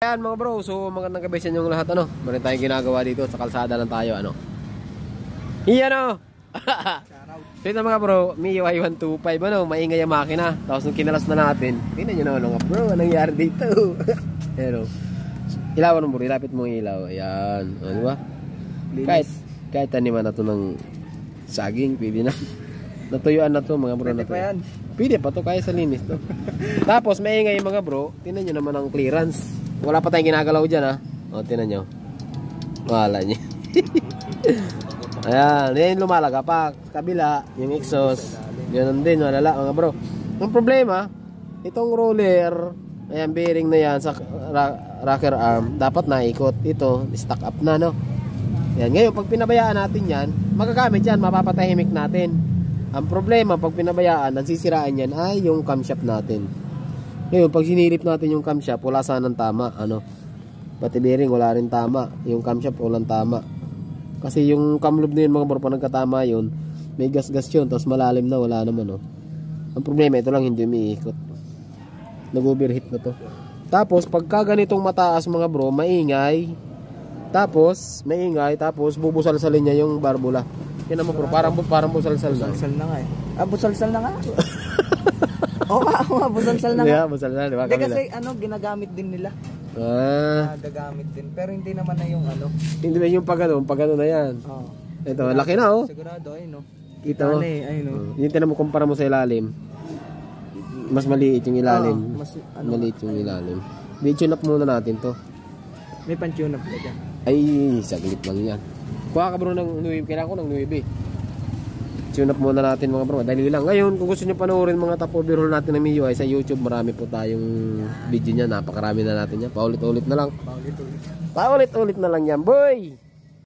Ayan mga bro, so magandang gabi sa inyong lahat. Meron tayong ginagawa dito sa kalsada lang tayo. Iyan So ito mga bro, MIUI 125 maingay ang makina. Tapos nung kinalas na natin, tingnan nyo naman mga bro, anong nangyari dito? Pero ilawan mo bro, ilapit mo yung ilaw. Ayan, di ba? Kahit taniman na to ng saging, pwede na. Natuyuan na to mga bro. Pwede pa yan. Pwede pa to, kaya sa linis to. Tapos maingay mga bro, tingnan nyo naman ang clearance. Wala pa tayong ginagalaw dyan O, tingnan nyo. Wala nyo. Ayan, yan lumalaga pa. Kabila, yung exhaust. Ganun din, malala mga bro. Ang problema, itong roller, ayan, bearing na yan sa rocker arm, dapat naikot. Ito, stock up na, Ayan, ngayon, pag pinabayaan natin yan, magagamit yan, mapapatahimik natin. Ang problema, pag pinabayaan, nagsisiraan yan ay yung camshaft natin. Ngayon, pag sinilip natin yung camshaft, wala sanang tama, pati bearing, wala rin tama. Yung camshaft, walang tama. Kasi yung camlob na yun, mga bro, pag nagkatama yun, may gas-gas yun, tapos malalim na, wala naman, Ang problema, ito lang, hindi umiikot. Nag-overheat na to. Tapos, pagka ganitong mataas, mga bro, maingay. Tapos bubusalsalin niya yung barbula. Yan naman, bro, parang busalsal na. Busalsal na nga busalsal na nga. Oo nga, busalsal na nga. Yeah, busalsal, di ba? Hindi kasi ginagamit din nila. Gagamit din. Pero hindi naman na yung Hindi na yung pagano na yan. Ito, laki na Sigurado, Kita mo. Yung tinan mo, kumpara mo sa ilalim. Mas maliit yung ilalim. Maliit yung ilalim. I-tune up muna natin to. May pan-tune up na dyan. Ay, saglit lang yan. Kuha ka bro ng 9, kailangan ko ng 9. Tune up muna natin mga bro, dali lang. Ngayon, kung gusto nyo panoorin mga top overhaul natin ng MIUI sa YouTube, marami po tayong video niya. Napakarami na natin yan. Paulit-ulit na lang. Paulit-ulit na lang yan, boy!